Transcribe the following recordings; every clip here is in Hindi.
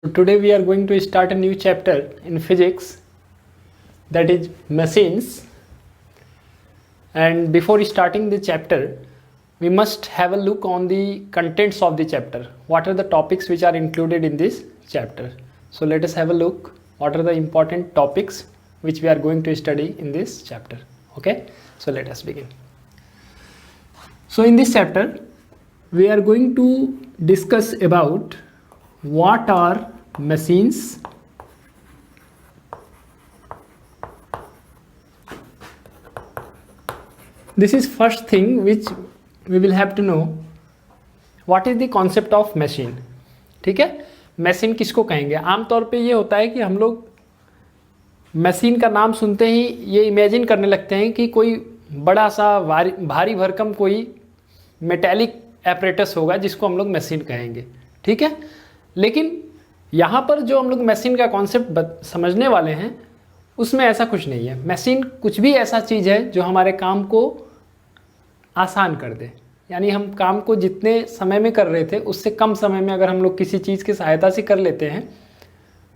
So today we are going to start a new chapter in physics, that is machines. And before starting the chapter, we must have a look on the contents of the chapter. What are the topics which are included in this chapter? So let us have a look. What are the important topics which we are going to study in this chapter? Okay, so let us begin. So in this chapter, we are going to discuss about what are machines, this is first thing which we will have to know. What is the concept of machine? ठीक है, मशीन किसको कहेंगे? आमतौर पे ये होता है कि हम लोग मशीन का नाम सुनते ही ये इमेजिन करने लगते हैं कि कोई बड़ा सा भारी भरकम कोई मेटेलिक एपरेटस होगा जिसको हम लोग मशीन कहेंगे. ठीक है, लेकिन यहाँ पर जो हम लोग मशीन का कॉन्सेप्ट समझने वाले हैं उसमें ऐसा कुछ नहीं है. मशीन कुछ भी ऐसा चीज़ है जो हमारे काम को आसान कर दे. यानी हम काम को जितने समय में कर रहे थे उससे कम समय में अगर हम लोग किसी चीज़ की सहायता से कर लेते हैं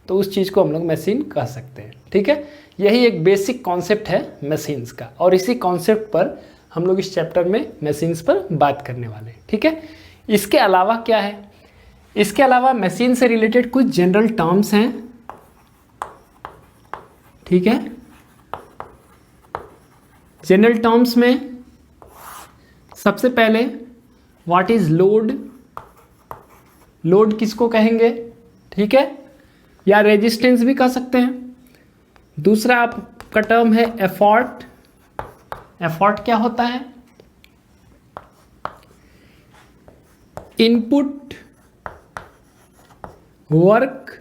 तो उस चीज़ को हम लोग मशीन कह सकते हैं. ठीक है, यही एक बेसिक कॉन्सेप्ट है मशीन्स का, और इसी कॉन्सेप्ट पर हम लोग इस चैप्टर में मशीन्स पर बात करने वाले हैं. ठीक है, इसके अलावा क्या है? इसके अलावा मशीन से रिलेटेड कुछ जनरल टर्म्स हैं. ठीक है, जनरल टर्म्स में सबसे पहले व्हाट इज लोड. लोड किसको कहेंगे? ठीक है, या रेजिस्टेंस भी कह सकते हैं. दूसरा आपका टर्म है एफर्ट. एफर्ट क्या होता है? इनपुट, वर्क,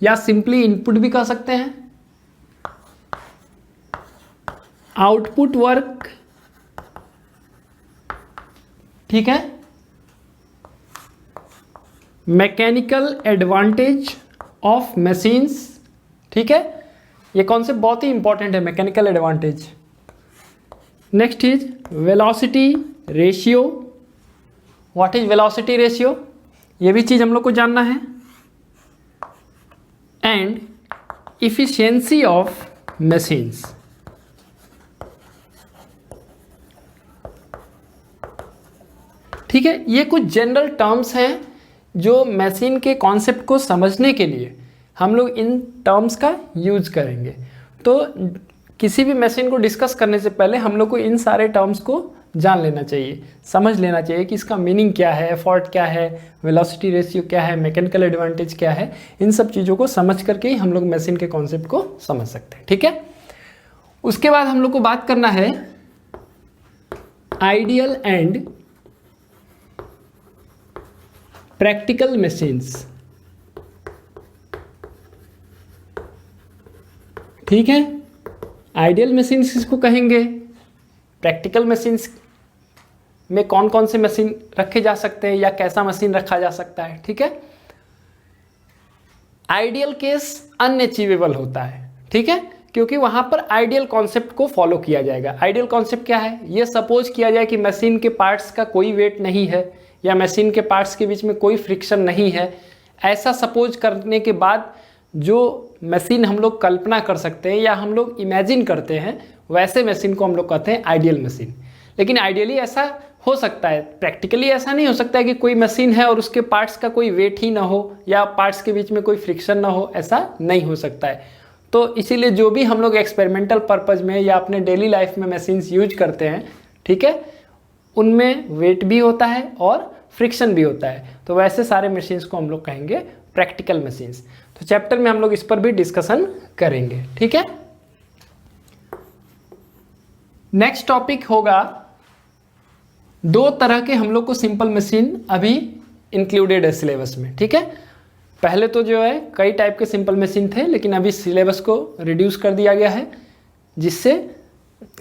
या सिंपली इनपुट भी कह सकते हैं. Output work. ठीक है, मैकेनिकल एडवांटेज ऑफ मशीन्स. ठीक है, ये कॉन्सेप्ट बहुत ही इंपॉर्टेंट है, mechanical advantage. Next is velocity ratio. What is velocity ratio? ये भी चीज़ हम लोग को जानना है. And efficiency of machines. ठीक है, ये कुछ जनरल टर्म्स हैं जो मशीन के कॉन्सेप्ट को समझने के लिए हम लोग इन टर्म्स का यूज करेंगे. तो किसी भी मशीन को डिस्कस करने से पहले हम लोग को इन सारे टर्म्स को जान लेना चाहिए, समझ लेना चाहिए कि इसका मीनिंग क्या है, एफर्ट क्या है, वेलोसिटी रेशियो क्या है, मैकेनिकल एडवांटेज क्या है. इन सब चीज़ों को समझ करके ही हम लोग मशीन के कॉन्सेप्ट को समझ सकते हैं. ठीक है, उसके बाद हम लोग को बात करना है आइडियल एंड प्रैक्टिकल मशीन्स. ठीक है, आइडियल मशीन्स किसको कहेंगे? प्रैक्टिकल मशीन्स में कौन कौन से मशीन रखे जा सकते हैं या कैसा मशीन रखा जा सकता है. ठीक है, आइडियल केस अनअचीवेबल होता है. ठीक है, क्योंकि वहां पर आइडियल कॉन्सेप्ट को फॉलो किया जाएगा. आइडियल कॉन्सेप्ट क्या है? ये सपोज किया जाए कि मशीन के पार्ट्स का कोई वेट नहीं है या मशीन के पार्ट्स के बीच में कोई फ्रिक्शन नहीं है. ऐसा सपोज करने के बाद जो मशीन हम लोग कल्पना कर सकते हैं या हम लोग इमेजिन करते हैं वैसे मशीन को हम लोग कहते हैं आइडियल मशीन. लेकिन आइडियली ऐसा हो सकता है, प्रैक्टिकली ऐसा नहीं हो सकता है कि कोई मशीन है और उसके पार्ट्स का कोई वेट ही ना हो या पार्ट्स के बीच में कोई फ्रिक्शन ना हो. ऐसा नहीं हो सकता है. तो इसीलिए जो भी हम लोग एक्सपेरिमेंटल पर्पज में या अपने डेली लाइफ में मशीन्स यूज करते हैं, ठीक है, उनमें वेट भी होता है और फ्रिक्शन भी होता है. तो वैसे सारे मशीन्स को हम लोग कहेंगे प्रैक्टिकल मशीन्स. तो चैप्टर में हम लोग इस पर भी डिस्कशन करेंगे. ठीक है, नेक्स्ट टॉपिक होगा, दो तरह के हम लोग को सिंपल मशीन अभी इंक्लूडेड है सिलेबस में. ठीक है, पहले तो जो है कई टाइप के सिंपल मशीन थे, लेकिन अभी सिलेबस को रिड्यूस कर दिया गया है जिससे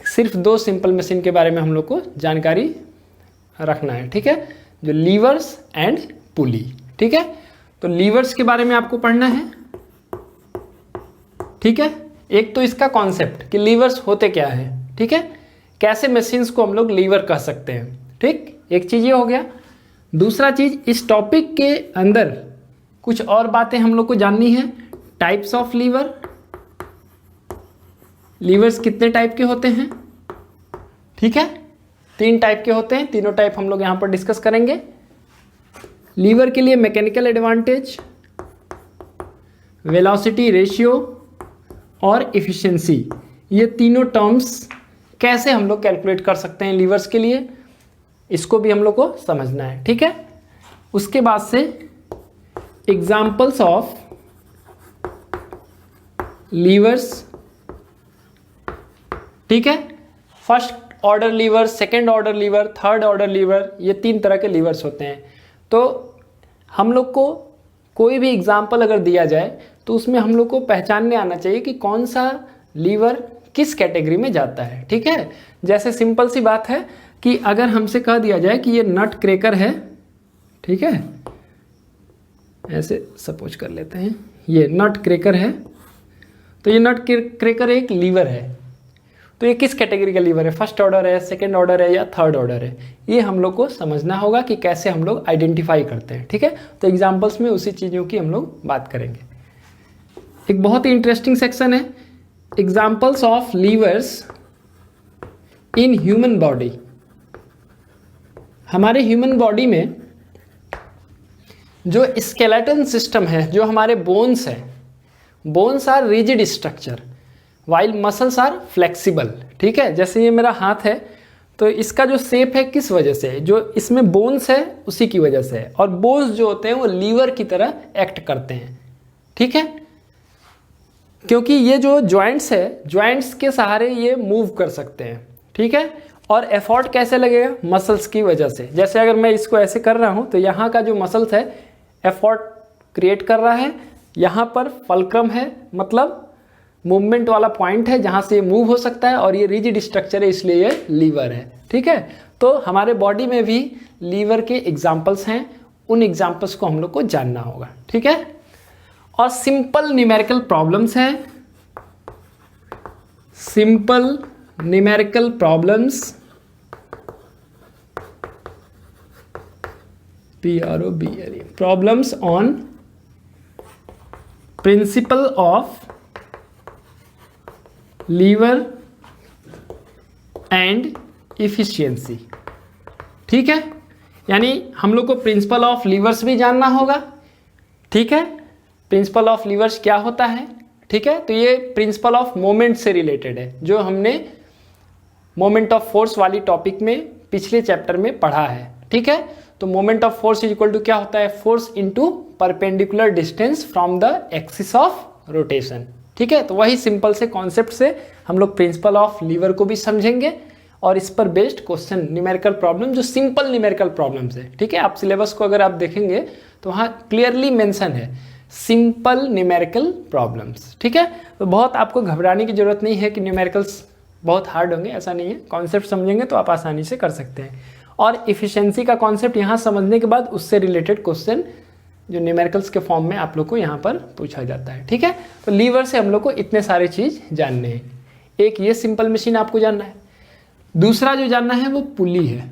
सिर्फ दो सिंपल मशीन के बारे में हम लोग को जानकारी रखना है. ठीक है, जो लीवर्स एंड पुली. ठीक है, तो लीवर्स के बारे में आपको पढ़ना है. ठीक है, एक तो इसका कॉन्सेप्ट कि लीवर्स होते क्या है. ठीक है, कैसे मशीन्स को हम लोग लीवर कह सकते हैं. ठीक, एक चीज़ ये हो गया. दूसरा चीज़, इस टॉपिक के अंदर कुछ और बातें हम लोग को जाननी है। टाइप्स ऑफ लीवर, लीवर्स कितने टाइप के होते हैं, ठीक है, 3 टाइप के होते हैं, तीनों टाइप हम लोग यहाँ पर डिस्कस करेंगे। लीवर के लिए मैकेनिकल एडवांटेज, वेलोसिटी रेशियो और इफिशिएंसी, ये तीनों टर्म्स कैसे हम लोग कैलकुलेट कर सकते हैं लीवर्स के लिए, इसको भी हम लोग को समझना है, ठीक है। उसके बाद से एग्जाम्पल्स ऑफ लीवर्स, ठीक है, first order liver, second order liver, third order liver, ये 3 तरह के लीवर्स होते हैं। तो हम लोग को कोई भी एग्जाम्पल अगर दिया जाए तो उसमें हम लोग को पहचानने आना चाहिए कि कौन सा लीवर किस कैटेगरी में जाता है, ठीक है। जैसे सिंपल सी बात है कि अगर हमसे कह दिया जाए कि ये नट क्रैकर है, ठीक है, ऐसे सपोज कर लेते हैं, ये नट क्रैकर है, तो ये नट क्रैकर एक लीवर है, तो ये किस कैटेगरी का लीवर है, फर्स्ट ऑर्डर है, सेकंड ऑर्डर है या थर्ड ऑर्डर है, ये हम लोग को समझना होगा कि कैसे हम लोग आइडेंटिफाई करते हैं, ठीक है। तो एग्जांपल्स में उसी चीज़ों की हम लोग बात करेंगे। एक बहुत ही इंटरेस्टिंग सेक्शन है, examples of levers in human body. हमारे ह्यूमन बॉडी में जो स्केलेटन सिस्टम है, जो हमारे बोन्स हैं, bones are rigid structure while muscles are flexible, ठीक है। जैसे ये मेरा हाथ है, तो इसका जो शेप है किस वजह से है, जो इसमें बोन्स है उसी की वजह से है, और बोन्स जो होते हैं वो लीवर की तरह एक्ट करते हैं, ठीक है, क्योंकि ये जो जॉइंट्स है, जॉइंट्स के सहारे ये मूव कर सकते हैं, ठीक है। और एफर्ट कैसे लगेगा, मसल्स की वजह से। जैसे अगर मैं इसको ऐसे कर रहा हूँ तो यहाँ का जो मसल्स है एफर्ट क्रिएट कर रहा है, यहाँ पर फल्क्रम है, मतलब मूवमेंट वाला पॉइंट है जहाँ से ये मूव हो सकता है, और ये रिजिड स्ट्रक्चर है इसलिए ये लीवर है, ठीक है। तो हमारे बॉडी में भी लीवर के एग्जाम्पल्स हैं, उन एग्जाम्पल्स को हम लोग को जानना होगा, ठीक है। और सिंपल न्यूमेरिकल प्रॉब्लम्स हैं, simple numerical problems, PROBLE, problems on principle of lever and efficiency, ठीक है। यानी हम लोग को प्रिंसिपल ऑफ लीवर्स भी जानना होगा, ठीक है। प्रिंसिपल ऑफ लीवर्स क्या होता है, ठीक है, तो ये प्रिंसिपल ऑफ मोमेंट से रिलेटेड है, जो हमने मोमेंट ऑफ फोर्स वाली टॉपिक में पिछले चैप्टर में पढ़ा है, ठीक है। तो moment of force is equal to क्या होता है, force into perpendicular distance from the axis of rotation, ठीक है। तो वही सिंपल से कॉन्सेप्ट से हम लोग प्रिंसिपल ऑफ लीवर को भी समझेंगे, और इस पर बेस्ड क्वेश्चन न्यूमेरिकल प्रॉब्लम, जो सिंपल न्यूमेरिकल प्रॉब्लम्स है, ठीक है। आप सिलेबस को अगर आप देखेंगे तो वहाँ क्लियरली मेंशन है सिंपल न्यूमेरिकल प्रॉब्लम्स, ठीक है। तो बहुत आपको घबराने की जरूरत नहीं है कि न्यूमेरिकल्स बहुत हार्ड होंगे, ऐसा नहीं है। कॉन्सेप्ट समझेंगे तो आप आसानी से कर सकते हैं। और इफिशिएंसी का कॉन्सेप्ट यहाँ समझने के बाद उससे रिलेटेड क्वेश्चन जो न्यूमेरिकल्स के फॉर्म में आप लोग को यहाँ पर पूछा जाता है, ठीक है। तो लीवर से हम लोग को इतने सारे चीज़ जानने हैं। एक ये सिंपल मशीन आपको जानना है, दूसरा जो जानना है वो पुली है।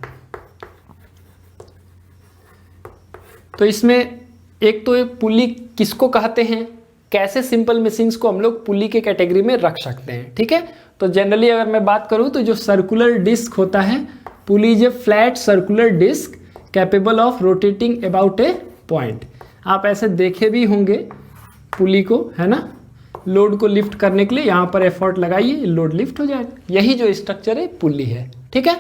तो इसमें एक तो ये पुली किसको कहते हैं, कैसे सिंपल मशीन्स को हम लोग पुली के कैटेगरी में रख सकते हैं, ठीक है। तो जनरली अगर मैं बात करूं तो जो सर्कुलर डिस्क होता है, pulley is a flat circular disc capable of rotating about a point. आप ऐसे देखे भी होंगे पुली को, है ना, लोड को लिफ्ट करने के लिए यहाँ पर एफर्ट लगाइए, लोड लिफ्ट हो जाएगा। यही जो स्ट्रक्चर है पुली है, ठीक है।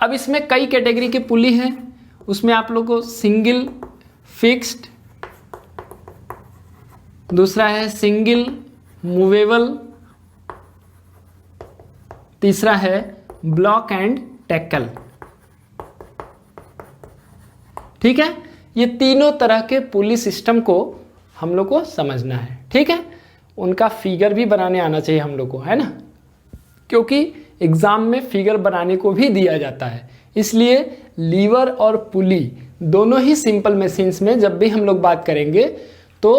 अब इसमें कई कैटेगरी के पुली हैं, उसमें आप लोग को सिंगल फिक्स्ड, दूसरा है सिंगल मूवेबल, तीसरा है ब्लॉक एंड टैकल, ठीक है। ये तीनों तरह के पुली सिस्टम को हम लोग को समझना है, ठीक है। उनका फिगर भी बनाने आना चाहिए हम लोग को, है ना, क्योंकि एग्जाम में फिगर बनाने को भी दिया जाता है। इसलिए लीवर और पुली दोनों ही सिंपल मशीन्स में जब भी हम लोग बात करेंगे तो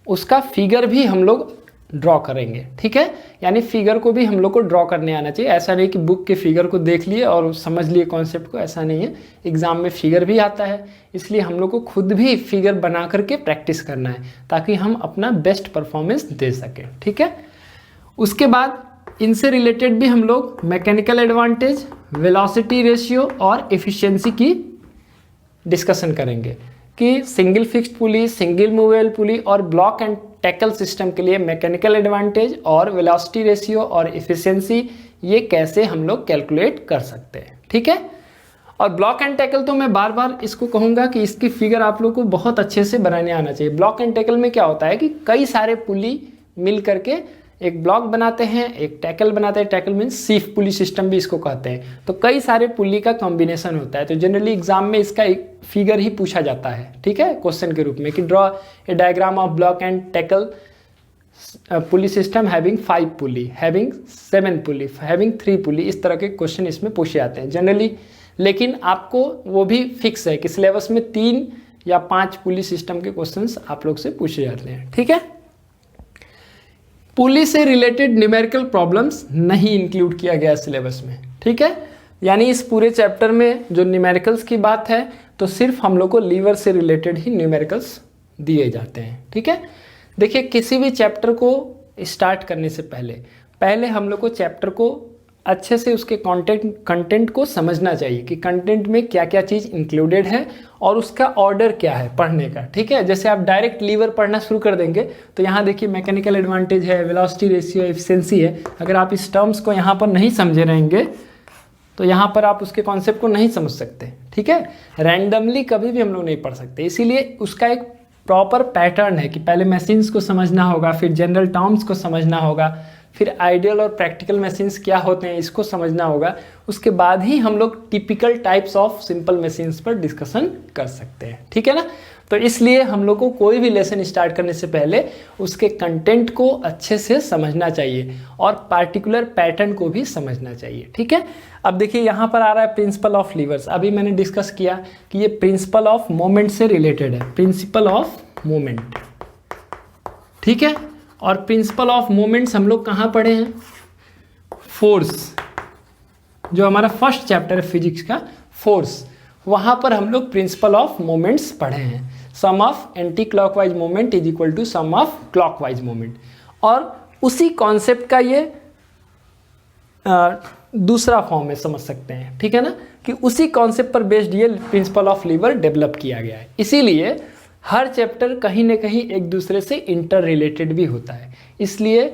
उसका फिगर भी हम लोग ड्रॉ करेंगे, ठीक है। यानी फिगर को भी हम लोग को ड्रॉ करने आना चाहिए। ऐसा नहीं कि बुक के फिगर को देख लिए और समझ लिए कॉन्सेप्ट को, ऐसा नहीं है। एग्जाम में फिगर भी आता है, इसलिए हम लोग को खुद भी फिगर बना करके प्रैक्टिस करना है ताकि हम अपना बेस्ट परफॉर्मेंस दे सकें, ठीक है। उसके बाद इनसे रिलेटेड भी हम लोग मैकेनिकल एडवांटेज, वेलोसिटी रेशियो और एफिशिएंसी की डिस्कशन करेंगे कि single fixed pulley, single movable pulley और ब्लॉक एंड टैकल सिस्टम के लिए मैकेनिकल एडवांटेज और वेलोसिटी रेशियो और एफिशिएंसी ये कैसे हम लोग कैलकुलेट कर सकते हैं, ठीक है। और ब्लॉक एंड टैकल तो मैं बार बार इसको कहूँगा कि इसकी फिगर आप लोग को बहुत अच्छे से बनाने आना चाहिए। ब्लॉक एंड टैकल में क्या होता है कि कई सारे पुली मिल करके एक ब्लॉक बनाते हैं, एक टैकल बनाते हैं। टैकल मीन्स सीफ पुली सिस्टम भी इसको कहते हैं। तो कई सारे पुली का कॉम्बिनेशन होता है। तो जनरली एग्जाम में इसका एक फिगर ही पूछा जाता है, ठीक है, क्वेश्चन के रूप में कि draw a diagram of block and tackle pulley system having 5 pulley, having 7 pulley, having 3 पुली। इस तरह के क्वेश्चन इसमें पूछे जाते हैं जनरली। लेकिन आपको वो भी फिक्स है कि सिलेबस में 3 या 5 पुली सिस्टम के क्वेश्चंस आप लोग से पूछे जाते हैं, ठीक है। पुली से रिलेटेड न्यूमेरिकल प्रॉब्लम्स नहीं इंक्लूड किया गया सिलेबस में, ठीक है। यानी इस पूरे चैप्टर में जो न्यूमेरिकल्स की बात है तो सिर्फ हम लोग को लीवर से रिलेटेड ही न्यूमेरिकल्स दिए जाते हैं, ठीक है। देखिए, किसी भी चैप्टर को स्टार्ट करने से पहले हम लोग को चैप्टर को अच्छे से उसके कंटेंट को समझना चाहिए कि कंटेंट में क्या क्या चीज़ इंक्लूडेड है और उसका ऑर्डर क्या है पढ़ने का, ठीक है। जैसे आप डायरेक्ट लीवर पढ़ना शुरू कर देंगे तो यहाँ देखिए मैकेनिकल एडवांटेज है, वेलोसिटी रेशियो, एफिशिएंसी है। अगर आप इस टर्म्स को यहाँ पर नहीं समझे रहेंगे तो यहाँ पर आप उसके कॉन्सेप्ट को नहीं समझ सकते, ठीक है। रैंडमली कभी भी हम लोग नहीं पढ़ सकते, इसीलिए उसका एक प्रॉपर पैटर्न है कि पहले मशीन्स को समझना होगा, फिर जनरल टर्म्स को समझना होगा, फिर आइडियल और प्रैक्टिकल मशीन्स क्या होते हैं इसको समझना होगा। उसके बाद ही हम लोग typical types of simple machines पर डिस्कशन कर सकते हैं, ठीक है ना। तो इसलिए हम लोग को कोई भी लेसन स्टार्ट करने से पहले उसके कंटेंट को अच्छे से समझना चाहिए और पार्टिकुलर पैटर्न को भी समझना चाहिए, ठीक है। अब देखिए यहाँ पर आ रहा है प्रिंसिपल ऑफ लीवर्स। अभी मैंने डिस्कस किया कि ये प्रिंसिपल ऑफ मोमेंट से रिलेटेड है, प्रिंसिपल ऑफ मोमेंट, ठीक है। और प्रिंसिपल ऑफ मोमेंट्स हम लोग कहाँ पढ़े हैं? फोर्स, जो हमारा फर्स्ट चैप्टर है फिजिक्स का, फोर्स, वहाँ पर हम लोग प्रिंसिपल ऑफ मोमेंट्स पढ़े हैं। Sum of anti clockwise moment is equal to sum of clockwise moment. और उसी कॉन्सेप्ट का ये दूसरा फॉर्म में समझ सकते हैं, ठीक है ना, कि उसी कॉन्सेप्ट पर बेस्ड ये प्रिंसिपल ऑफ लीवर डेवलप किया गया है। इसीलिए हर चैप्टर कहीं ना कहीं एक दूसरे से इंटर रिलेटेड भी होता है। इसलिए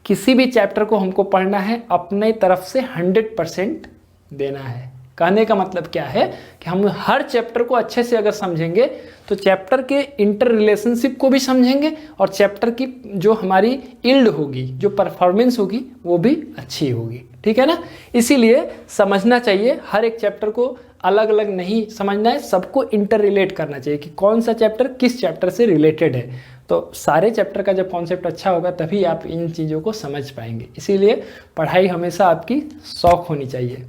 किसी भी चैप्टर को हमको पढ़ना है अपने तरफ से 100% देना है। कहने का मतलब क्या है कि हम हर चैप्टर को अच्छे से अगर समझेंगे तो चैप्टर के इंटर रिलेशनशिप को भी समझेंगे और चैप्टर की जो हमारी इल्ड होगी, जो परफॉर्मेंस होगी, वो भी अच्छी होगी, ठीक है ना। इसीलिए समझना चाहिए, हर एक चैप्टर को अलग अलग नहीं समझना है, सबको इंटर रिलेट करना चाहिए कि कौन सा चैप्टर किस चैप्टर से रिलेटेड है। तो सारे चैप्टर का जब कॉन्सेप्ट अच्छा होगा तभी आप इन चीज़ों को समझ पाएंगे। इसीलिए पढ़ाई हमेशा आपकी शौक होनी चाहिए।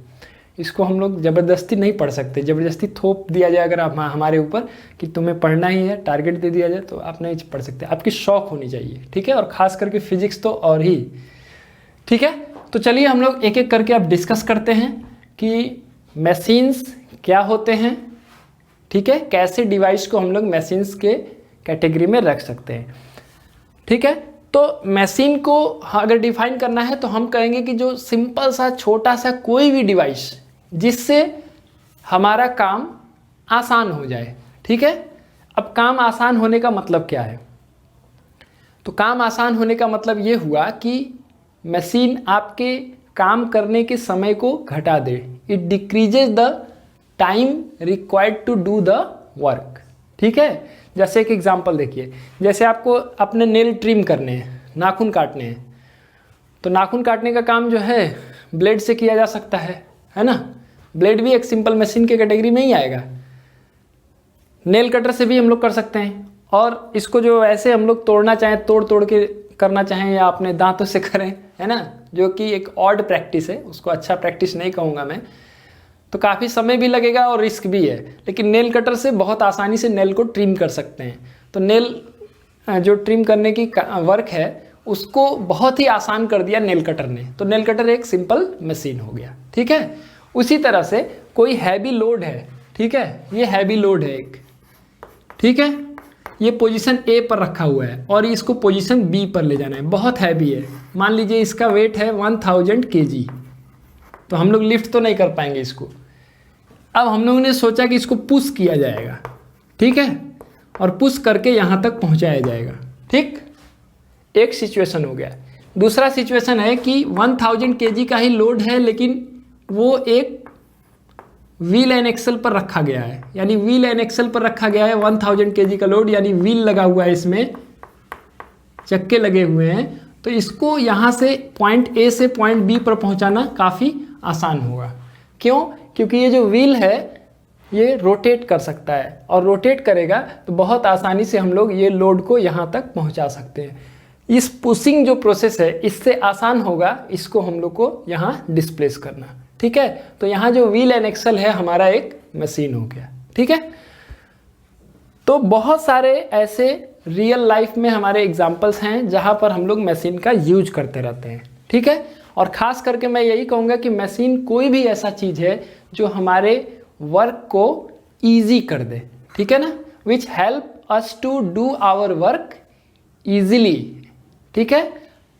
इसको हम लोग ज़बरदस्ती नहीं पढ़ सकते, ज़बरदस्ती थोप दिया जाए अगर आप हमारे ऊपर कि तुम्हें पढ़ना ही है, टारगेट दे दिया जाए तो आप नहीं पढ़ सकते। आपकी शौक होनी चाहिए, ठीक है। और ख़ास करके फिजिक्स तो और ही, ठीक है। तो चलिए हम लोग एक एक करके अब डिस्कस करते हैं कि मशीन्स क्या होते हैं, ठीक है, कैसे डिवाइस को हम लोग मशीन्स के कैटेगरी में रख सकते हैं, ठीक है। तो मशीन को अगर डिफाइन करना है तो हम कहेंगे कि जो सिंपल सा छोटा सा कोई भी डिवाइस जिससे हमारा काम आसान हो जाए, ठीक है। अब काम आसान होने का मतलब क्या है? तो काम आसान होने का मतलब ये हुआ कि मशीन आपके काम करने के समय को घटा दे। It decreases the time required to do the work, ठीक है। जैसे एक एग्जांपल देखिए, जैसे आपको अपने नेल ट्रिम करने हैं, नाखून काटने हैं, तो नाखून काटने का काम जो है ब्लेड से किया जा सकता है ना। ब्लेड भी एक सिंपल मशीन के कैटेगरी में ही आएगा। नेल कटर से भी हम लोग कर सकते हैं, और इसको जो ऐसे हम लोग तोड़ना चाहें तोड़ के करना चाहें या अपने दांतों से करें, है ना, जो कि एक ऑड प्रैक्टिस है, उसको अच्छा प्रैक्टिस नहीं कहूँगा मैं, तो काफ़ी समय भी लगेगा और रिस्क भी है। लेकिन नेल कटर से बहुत आसानी से नेल को ट्रिम कर सकते हैं। तो नेल जो ट्रिम करने की वर्क है उसको बहुत ही आसान कर दिया नेल कटर ने, तो नेल कटर एक सिंपल मशीन हो गया। ठीक है, उसी तरह से कोई हैवी लोड है, ठीक है, ये हैवी लोड है एक, ठीक है, ये पोजीशन ए पर रखा हुआ है और इसको पोजीशन बी पर ले जाना है, बहुत हैवी है। मान लीजिए इसका वेट है 1000 kg, तो हम लोग लिफ्ट तो नहीं कर पाएंगे इसको। अब हम लोगों ने सोचा कि इसको पुश किया जाएगा, ठीक है, और पुश करके यहाँ तक पहुँचाया जाएगा। ठीक, एक सिचुएशन हो गया। दूसरा सिचुएशन है कि 1000 kg का ही लोड है, लेकिन वो एक व्हील एंड एक्सल पर रखा गया है, यानी व्हील एंड एक्सल पर रखा गया है 1000 kg का लोड, यानी व्हील लगा हुआ है, इसमें चक्के लगे हुए हैं। तो इसको यहाँ से पॉइंट ए से पॉइंट बी पर पहुँचाना काफ़ी आसान होगा। क्यों? क्योंकि ये जो व्हील है ये रोटेट कर सकता है, और रोटेट करेगा तो बहुत आसानी से हम लोग ये लोड को यहाँ तक पहुँचा सकते हैं। इस पुशिंग जो प्रोसेस है इससे आसान होगा इसको हम लोग को यहाँ डिस्प्लेस करना। ठीक है, तो यहाँ जो व्हील एंड एक्सल है हमारा एक मशीन हो गया। ठीक है, तो बहुत सारे ऐसे रियल लाइफ में हमारे एग्जाम्पल्स हैं जहाँ पर हम लोग मशीन का यूज करते रहते हैं। ठीक है, और ख़ास करके मैं यही कहूँगा कि मशीन कोई भी ऐसा चीज़ है जो हमारे वर्क को ईजी कर दे। ठीक है ना, which help us to do our work easily. ठीक है,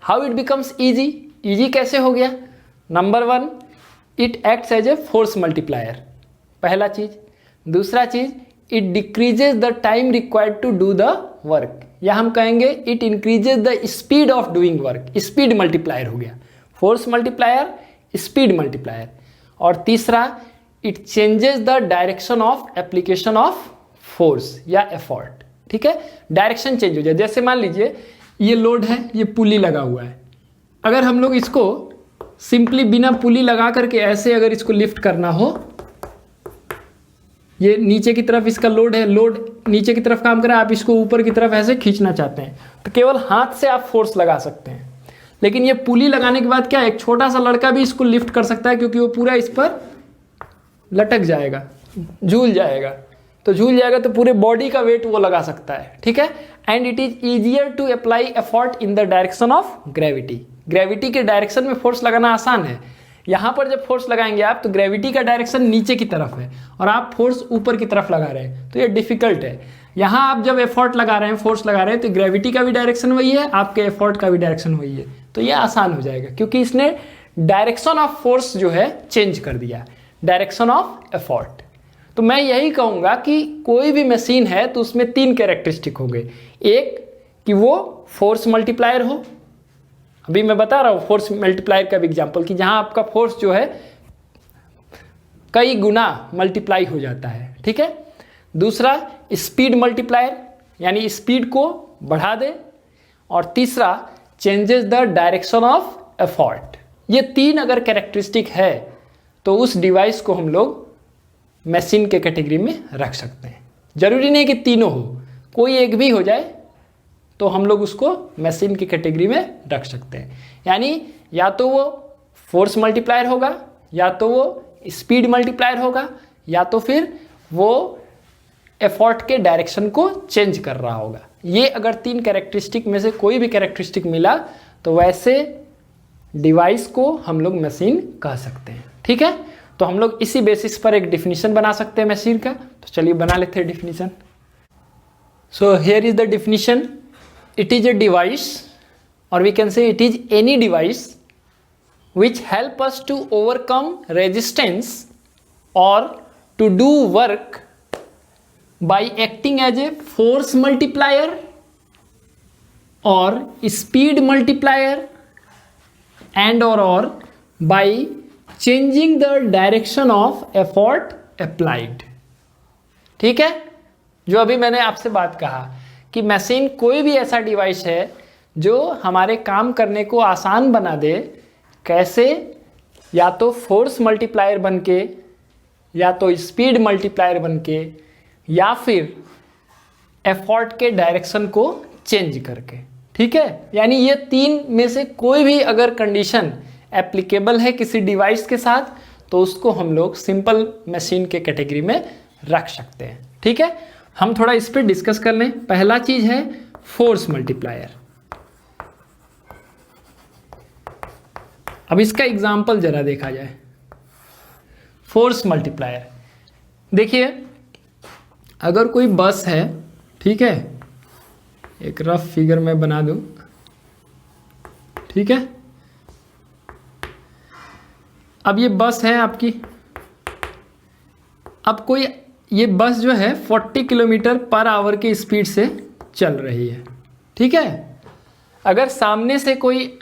how it becomes easy, easy कैसे हो गया? Number 1, it acts as a force multiplier, पहला चीज़। दूसरा चीज़, it decreases the time required to do the work, या हम कहेंगे it increases the speed of doing work, speed multiplier हो गया। Force multiplier, speed multiplier. और तीसरा, it changes the direction of application of force या एफर्ट। ठीक है, डायरेक्शन चेंज हो जाए। जैसे मान लीजिए ये लोड है, ये पुली लगा हुआ है, अगर हम लोग इसको सिंपली बिना पुली लगा करके ऐसे अगर इसको लिफ्ट करना हो, ये नीचे की तरफ इसका लोड है, लोड नीचे की तरफ काम कर रहा है, आप इसको ऊपर की तरफ ऐसे खींचना चाहते हैं तो केवल हाथ से आप फोर्स लगा सकते हैं। लेकिन ये पुली लगाने के बाद क्या, एक छोटा सा लड़का भी इसको लिफ्ट कर सकता है, क्योंकि वो पूरा इस पर लटक जाएगा, झूल जाएगा। तो झूल जाएगा तो पूरे बॉडी का वेट वो लगा सकता है। ठीक है, and it is easier to apply effort in the direction of gravity. Gravity के डायरेक्शन में फोर्स लगाना आसान है। यहाँ पर जब फोर्स लगाएंगे आप तो ग्रेविटी का डायरेक्शन नीचे की तरफ है और आप फोर्स ऊपर की तरफ लगा रहे हैं, तो ये डिफिकल्ट है। यहाँ आप जब एफर्ट लगा रहे हैं, फोर्स लगा रहे हैं, तो ग्रेविटी का भी डायरेक्शन वही है, आपके एफर्ट का भी डायरेक्शन वही है, तो ये आसान हो जाएगा, क्योंकि इसने डायरेक्शन ऑफ फोर्स जो है चेंज कर दिया, डायरेक्शन ऑफ एफर्ट। तो मैं यही कहूँगा कि कोई भी मशीन है तो उसमें 3 कैरेक्टरिस्टिक होंगे। एक कि वो फोर्स मल्टीप्लायर हो, अभी मैं बता रहा हूँ फोर्स मल्टीप्लायर का भी एग्जाम्पल, कि जहाँ आपका फोर्स जो है कई गुना मल्टीप्लाई हो जाता है। ठीक है, दूसरा स्पीड मल्टीप्लायर, यानी स्पीड को बढ़ा दे, और तीसरा changes the direction of effort. ये 3 अगर कैरेक्टरिस्टिक है तो उस डिवाइस को हम लोग मशीन के कैटेगरी में रख सकते हैं। जरूरी नहीं कि तीनों हो, कोई एक भी हो जाए तो हम लोग उसको मशीन की कैटेगरी में रख सकते हैं। यानी या तो वो फोर्स मल्टीप्लायर होगा, या तो वो स्पीड मल्टीप्लायर होगा, या तो फिर वो एफर्ट के डायरेक्शन को चेंज कर रहा होगा। ये अगर 3 कैरेक्टरिस्टिक में से कोई भी कैरेक्टरिस्टिक मिला तो वैसे डिवाइस को हम लोग मशीन कह सकते हैं। ठीक है, तो हम लोग इसी बेसिस पर एक डिफिनीशन बना सकते हैं मशीन का। तो चलिए बना लेते हैं definition. So here is the definition. It is a device, or we can say it is any device which help us to overcome resistance or to do work by acting as a force multiplier or speed multiplier and or by changing the direction of effort applied। ठीक है, जो अभी मैंने आपसे बात कहा कि मशीन कोई भी ऐसा डिवाइस है जो हमारे काम करने को आसान बना दे। कैसे? या तो फोर्स मल्टीप्लायर बन के, या तो स्पीड मल्टीप्लायर बन के, या फिर एफर्ट के डायरेक्शन को चेंज करके। ठीक है, यानी ये 3 में से कोई भी अगर कंडीशन एप्लीकेबल है किसी डिवाइस के साथ तो उसको हम लोग सिंपल मशीन के कैटेगरी में रख सकते हैं। ठीक है, हम थोड़ा इस पर डिस्कस कर लें। पहला चीज़ है फोर्स मल्टीप्लायर। अब इसका एग्जाम्पल जरा देखा जाए, फोर्स मल्टीप्लायर। देखिए अगर कोई बस है, ठीक है, एक रफ फिगर मैं बना दूं, ठीक है, अब ये बस है आपकी। अब कोई ये बस जो है 40 किलोमीटर पर आवर की स्पीड से चल रही है, ठीक है। अगर सामने से कोई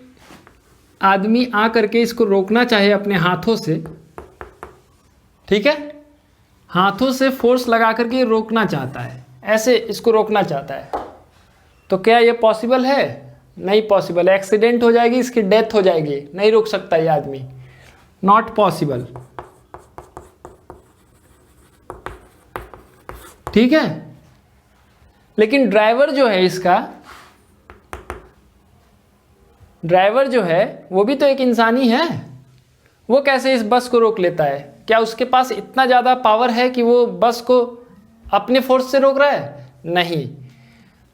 आदमी आ करके इसको रोकना चाहे अपने हाथों से, ठीक है, हाथों से फोर्स लगा करके रोकना चाहता है, ऐसे इसको रोकना चाहता है, तो क्या ये पॉसिबल है? नहीं पॉसिबल है, एक्सीडेंट हो जाएगी, इसकी डेथ हो जाएगी, नहीं रोक सकता ये आदमी, नॉट पॉसिबल, ठीक है। लेकिन ड्राइवर जो है इसका, ड्राइवर जो है वो भी तो एक इंसान ही है, वो कैसे इस बस को रोक लेता है? क्या उसके पास इतना ज़्यादा पावर है कि वो बस को अपने फोर्स से रोक रहा है? नहीं।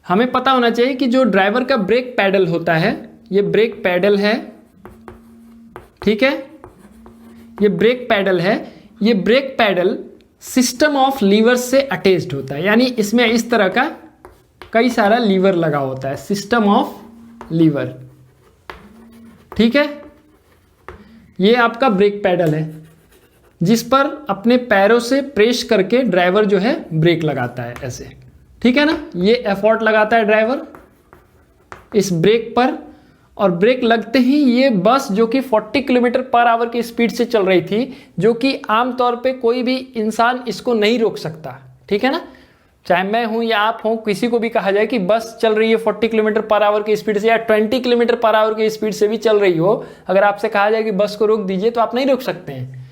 हमें पता होना चाहिए कि जो ड्राइवर का ब्रेक पैडल होता है, ये ब्रेक पैडल है, ठीक है, ये ब्रेक पैडल है, ये brake pedal system of lever से अटैच्ड होता है, यानी इसमें इस तरह का कई सारा लीवर लगा होता है, सिस्टम ऑफ लीवर, ठीक है। ये आपका ब्रेक पैडल है जिस पर अपने पैरों से प्रेस करके ड्राइवर जो है ब्रेक लगाता है, ऐसे, ठीक है ना। ये एफर्ट लगाता है ड्राइवर इस ब्रेक पर, और ब्रेक लगते ही ये बस जो कि 40 किलोमीटर पर आवर की स्पीड से चल रही थी, जो कि आमतौर पे कोई भी इंसान इसको नहीं रोक सकता, ठीक है ना। चाहे मैं हूं या आप हों, किसी को भी कहा जाए कि बस चल रही है 40 किलोमीटर पर आवर की स्पीड से या 20 किलोमीटर पर आवर की स्पीड से भी चल रही हो, अगर आपसे कहा जाए कि बस को रोक दीजिए तो आप नहीं रोक सकते हैं,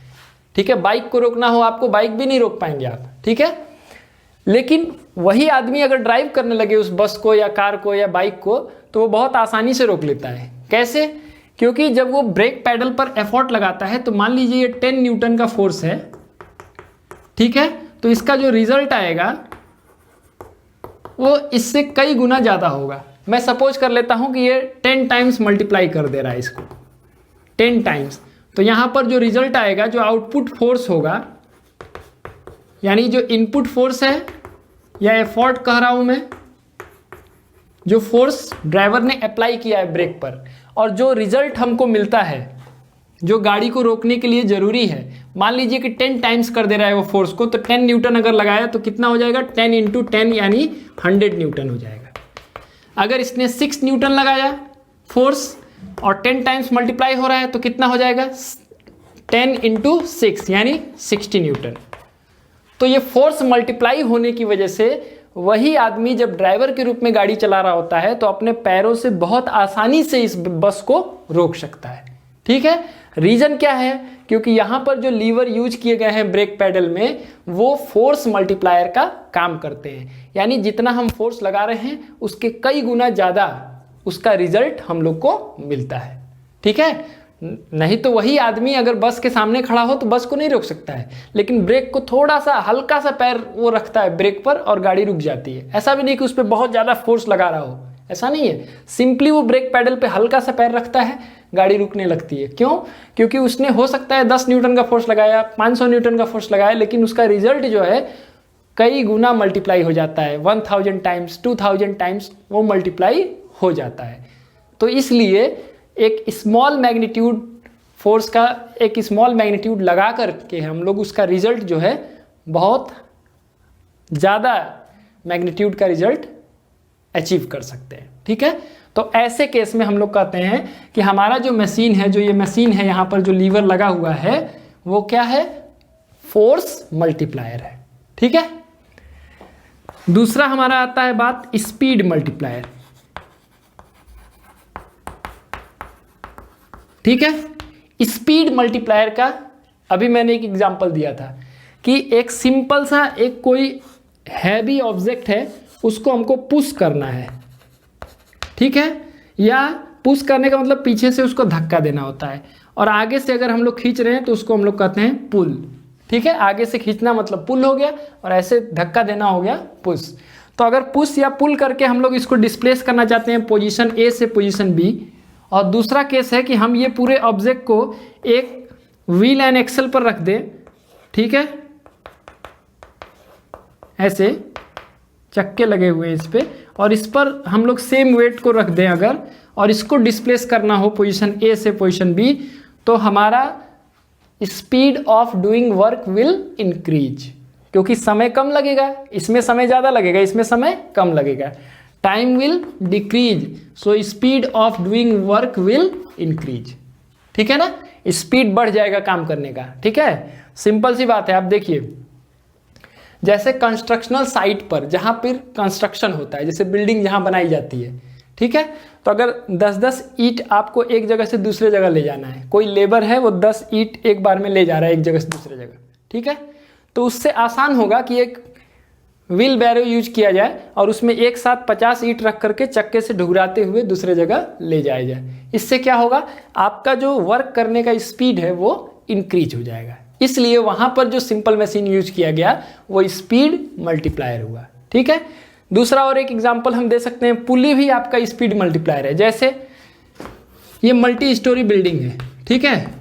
ठीक है। बाइक को रोकना हो आपको, बाइक भी नहीं रोक पाएंगे आप, ठीक है। लेकिन वही आदमी अगर ड्राइव करने लगे उस बस को या कार को या बाइक को, तो वो बहुत आसानी से रोक लेता है। कैसे? क्योंकि जब वो ब्रेक पैडल पर एफर्ट लगाता है, तो मान लीजिए ये 10 न्यूटन का फोर्स है, ठीक है, तो इसका जो रिजल्ट आएगा वो इससे कई गुना ज़्यादा होगा। मैं सपोज कर लेता हूं कि ये 10 टाइम्स मल्टीप्लाई कर दे रहा है इसको, 10 टाइम्स, तो यहां पर जो रिजल्ट आएगा, जो आउटपुट फोर्स होगा, यानी जो इनपुट फोर्स है या एफर्ट कह रहा हूं मैं, जो फोर्स ड्राइवर ने अप्लाई किया है ब्रेक पर, और जो रिजल्ट हमको मिलता है जो गाड़ी को रोकने के लिए जरूरी है, मान लीजिए कि 10 टाइम्स कर दे रहा है वो फोर्स को, तो 10 न्यूटन अगर लगाया तो कितना हो जाएगा? 10 इंटू 10 यानी 100 न्यूटन हो जाएगा। अगर इसने 6 न्यूटन लगाया फोर्स और 10 टाइम्स मल्टीप्लाई हो रहा है तो कितना हो जाएगा? 10 इंटू 6 यानी 60 न्यूटन। तो ये फोर्स मल्टीप्लाई होने की वजह से वही आदमी जब ड्राइवर के रूप में गाड़ी चला रहा होता है तो अपने पैरों से बहुत आसानी से इस बस को रोक सकता है, ठीक है। रीजन क्या है? क्योंकि यहां पर जो लीवर यूज किए गए हैं ब्रेक पैडल में, वो फोर्स मल्टीप्लायर का काम करते हैं, यानी जितना हम फोर्स लगा रहे हैं उसके कई गुना ज्यादा उसका रिजल्ट हम लोग को मिलता है, ठीक है। नहीं तो वही आदमी अगर बस के सामने खड़ा हो तो बस को नहीं रोक सकता है, लेकिन ब्रेक को थोड़ा सा हल्का सा पैर वो रखता है ब्रेक पर और गाड़ी रुक जाती है। ऐसा भी नहीं कि उस पर बहुत ज़्यादा फोर्स लगा रहा हो, ऐसा नहीं है, सिंपली वो ब्रेक पैडल पे हल्का सा पैर रखता है, गाड़ी रुकने लगती है। क्यों? क्योंकि उसने हो सकता है 10 न्यूटन का फोर्स लगाया, 500 न्यूटन का फोर्स लगाया, लेकिन उसका रिजल्ट जो है कई गुना मल्टीप्लाई हो जाता है, 1000 टाइम्स 2000 टाइम्स वो मल्टीप्लाई हो जाता है। तो इसलिए एक स्मॉल मैग्नीट्यूड फोर्स का एक स्मॉल मैग्नीट्यूड लगा करके हम लोग उसका रिजल्ट जो है बहुत ज़्यादा मैग्नीट्यूड का रिजल्ट अचीव कर सकते हैं, ठीक है। तो ऐसे केस में हम लोग कहते हैं कि हमारा जो मशीन है, जो ये मशीन है यहाँ पर जो लीवर लगा हुआ है, वो क्या है? फोर्स मल्टीप्लायर है, ठीक है। दूसरा हमारा आता है बात स्पीड मल्टीप्लायर, ठीक है। स्पीड मल्टीप्लायर का अभी मैंने एक एग्जांपल दिया था कि एक सिंपल सा एक कोई हैवी ऑब्जेक्ट है, उसको हमको पुश करना है, ठीक है, या पुश करने का मतलब पीछे से उसको धक्का देना होता है, और आगे से अगर हम लोग खींच रहे हैं तो उसको हम लोग कहते हैं पुल, ठीक है। आगे से खींचना मतलब पुल हो गया, और ऐसे धक्का देना हो गया पुश। तो अगर पुश या पुल करके हम लोग इसको डिस्प्लेस करना चाहते हैं पोजीशन ए से पोजीशन बी, और दूसरा केस है कि हम ये पूरे ऑब्जेक्ट को एक व्हील एंड एक्सल पर रख दें, ठीक है, ऐसे चक्के लगे हुए हैं इस पे, और इस पर हम लोग सेम वेट को रख दें अगर, और इसको डिस्प्लेस करना हो पोजीशन ए से पोजीशन बी, तो हमारा speed of doing work will increase, क्योंकि समय कम लगेगा, इसमें समय ज़्यादा लगेगा, इसमें समय कम लगेगा। Time will decrease, so speed of doing work will increase, ठीक है ना, स्पीड बढ़ जाएगा काम करने का, ठीक है। सिंपल सी बात है। आप देखिए, जैसे कंस्ट्रक्शनल साइट पर जहाँ पर कंस्ट्रक्शन होता है, जैसे बिल्डिंग जहाँ बनाई जाती है, ठीक है, तो अगर 10-10 ईंट आपको एक जगह से दूसरे जगह ले जाना है, कोई लेबर है वो 10 ईंट एक बार में ले जा रहा है एक जगह से दूसरे जगह, ठीक है, तो उससे आसान होगा कि एक व्हील बैरो यूज किया जाए और उसमें एक साथ 50 ईंट रख करके चक्के से ढुगराते हुए दूसरे जगह ले जाया जाए। इससे क्या होगा, आपका जो वर्क करने का स्पीड है वो इंक्रीज हो जाएगा। इसलिए वहाँ पर जो सिंपल मशीन यूज किया गया वो स्पीड मल्टीप्लायर हुआ, ठीक है। दूसरा और एक एग्जांपल हम दे सकते हैं, पुली भी आपका स्पीड मल्टीप्लायर है। जैसे ये मल्टी स्टोरी बिल्डिंग है, ठीक है,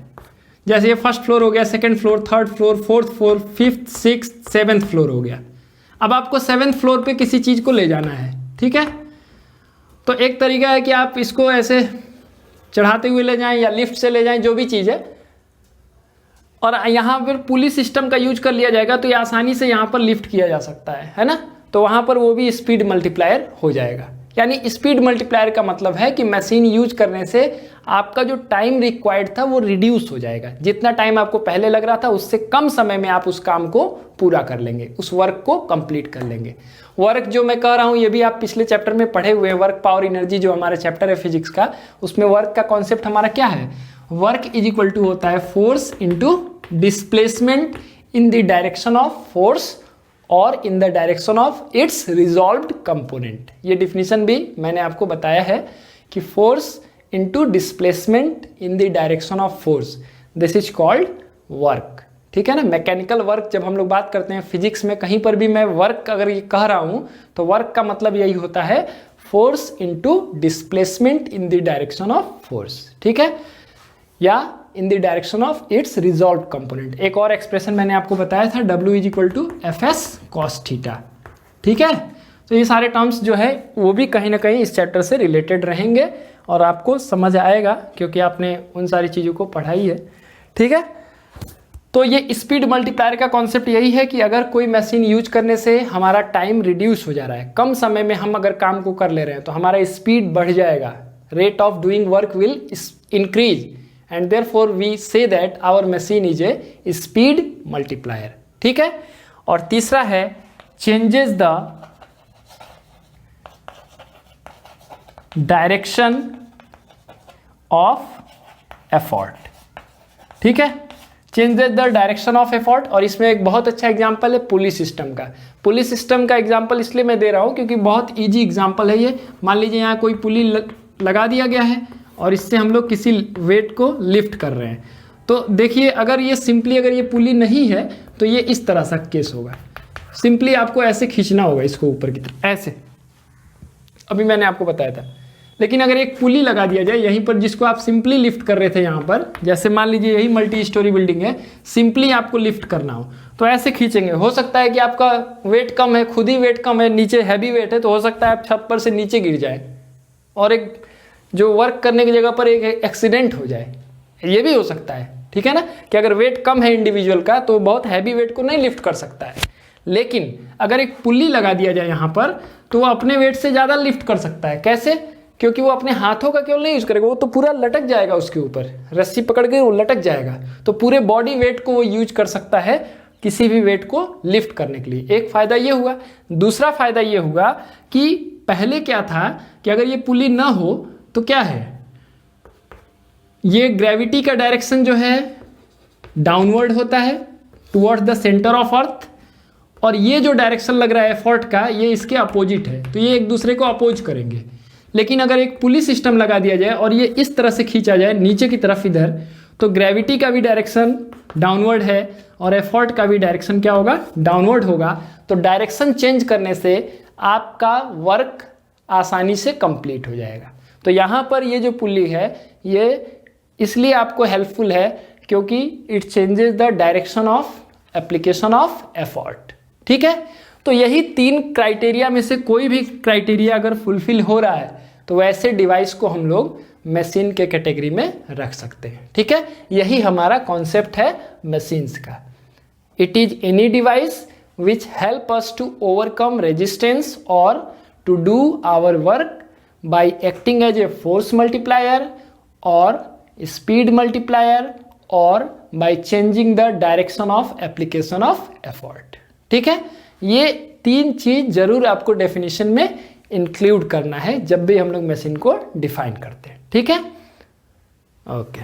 जैसे ये फर्स्ट फ्लोर हो गया, second floor, third floor, fourth floor, fifth, sixth, seventh floor हो गया। अब आपको सेवेंथ फ्लोर पे किसी चीज़ को ले जाना है, ठीक है, तो एक तरीका है कि आप इसको ऐसे चढ़ाते हुए ले जाएं या लिफ्ट से ले जाएं, जो भी चीज़ है, और यहाँ पर पुली सिस्टम का यूज कर लिया जाएगा तो ये आसानी से यहाँ पर लिफ्ट किया जा सकता है ना, तो वहाँ पर वो भी स्पीड मल्टीप्लायर हो जाएगा। यानी स्पीड मल्टीप्लायर का मतलब है कि मशीन यूज करने से आपका जो टाइम रिक्वायर्ड था वो रिड्यूस हो जाएगा। जितना टाइम आपको पहले लग रहा था उससे कम समय में आप उस काम को पूरा कर लेंगे, उस वर्क को कंप्लीट कर लेंगे। वर्क जो मैं कह रहा हूँ ये भी आप पिछले चैप्टर में पढ़े हुए हैं, वर्क पावर एनर्जी जो हमारा चैप्टर है फिजिक्स का, उसमें वर्क का कॉन्सेप्ट हमारा क्या है, वर्क इज इक्वल टू होता है force into displacement in the direction of force और in the direction of its resolved component. ये डिफिनीशन भी मैंने आपको बताया है कि force into displacement in the direction of force, this is called work, ठीक है ना। मैकेनिकल वर्क जब हम लोग बात करते हैं फिजिक्स में, कहीं पर भी मैं वर्क अगर ये कह रहा हूं तो वर्क का मतलब यही होता है force into displacement in the direction of force, ठीक है, या in the direction of its resolve component. एक और एक्सप्रेशन मैंने आपको बताया था, W is equal to FS cos theta, ठीक है। तो ये सारे टर्म्स जो है वो भी कहीं ना कहीं इस चैप्टर से रिलेटेड रहेंगे और आपको समझ आएगा क्योंकि आपने उन सारी चीज़ों को पढ़ाई है, ठीक है। तो ये स्पीड मल्टीप्लायर का कॉन्सेप्ट यही है कि अगर कोई मशीन यूज करने से हमारा टाइम रिड्यूस हो जा रहा है, कम समय में हम अगर काम को कर ले रहे हैं तो हमारा स्पीड बढ़ जाएगा, rate of doing work will increase, and therefore we say that our machine is a speed multiplier, ठीक है। और तीसरा है changes the direction of effort, ठीक है, changes the direction of effort। और इसमें एक बहुत अच्छा एग्जांपल है पुली सिस्टम का। पुली सिस्टम का एग्जांपल इसलिए मैं दे रहा हूं क्योंकि बहुत इजी एग्जांपल है ये। मान लीजिए यहाँ कोई पुली लगा दिया गया है और इससे हम लोग किसी वेट को लिफ्ट कर रहे हैं, तो देखिए अगर ये सिंपली अगर ये पुली नहीं है तो ये इस तरह सा केस होगा, सिंपली आपको ऐसे खींचना होगा इसको ऊपर की तरफ, ऐसे, अभी मैंने आपको बताया था। लेकिन अगर एक पुली लगा दिया जाए यहीं पर जिसको आप सिंपली लिफ्ट कर रहे थे यहाँ पर, जैसे मान लीजिए यही मल्टी स्टोरी बिल्डिंग है, सिंपली आपको लिफ्ट करना हो तो ऐसे खींचेंगे। हो सकता है कि आपका वेट कम है, खुद ही वेट कम है, नीचे हैवी वेट है, तो हो सकता है आप छत पर से नीचे गिर जाए और एक जो वर्क करने की जगह पर एक एक्सीडेंट हो जाए, ये भी हो सकता है, ठीक है ना, कि अगर वेट कम है इंडिविजुअल का तो बहुत हैवी वेट को नहीं लिफ्ट कर सकता है। लेकिन अगर एक पुल्ली लगा दिया जाए यहाँ पर तो वो अपने वेट से ज़्यादा लिफ्ट कर सकता है। कैसे? क्योंकि वो अपने हाथों का केवल नहीं यूज़ करेगा, वो तो पूरा लटक जाएगा, उसके ऊपर रस्सी पकड़ के वो लटक जाएगा, तो पूरे बॉडी वेट को वो यूज कर सकता है किसी भी वेट को लिफ्ट करने के लिए। एक फ़ायदा ये हुआ। दूसरा फ़ायदा ये हुआ कि पहले क्या था कि अगर ये पुली ना हो तो क्या है, ये ग्रेविटी का डायरेक्शन जो है डाउनवर्ड होता है towards the centre of earth, और ये जो डायरेक्शन लग रहा है एफर्ट का ये इसके अपोजिट है, तो ये एक दूसरे को अपोज करेंगे। लेकिन अगर एक पुली सिस्टम लगा दिया जाए और ये इस तरह से खींचा जाए नीचे की तरफ इधर, तो ग्रेविटी का भी डायरेक्शन डाउनवर्ड है और एफर्ट का भी डायरेक्शन क्या होगा, डाउनवर्ड होगा। तो डायरेक्शन चेंज करने से आपका वर्क आसानी से कंप्लीट हो जाएगा। तो यहाँ पर ये जो पुली है ये इसलिए आपको हेल्पफुल है क्योंकि it changes the direction of application of effort. ठीक है, तो यही 3 क्राइटेरिया में से कोई भी क्राइटेरिया अगर फुलफिल हो रहा है तो वैसे डिवाइस को हम लोग मशीन के कैटेगरी में रख सकते हैं। ठीक है, यही हमारा कॉन्सेप्ट है मशीन्स का। It is any device which help us to overcome resistance और to do our work by acting as a force multiplier और स्पीड मल्टीप्लायर और by changing the direction of application of effort. ठीक है, ये 3 चीज जरूर आपको डेफिनेशन में इंक्लूड करना है जब भी हम लोग मशीन को डिफाइन करते हैं। ठीक है, ओके।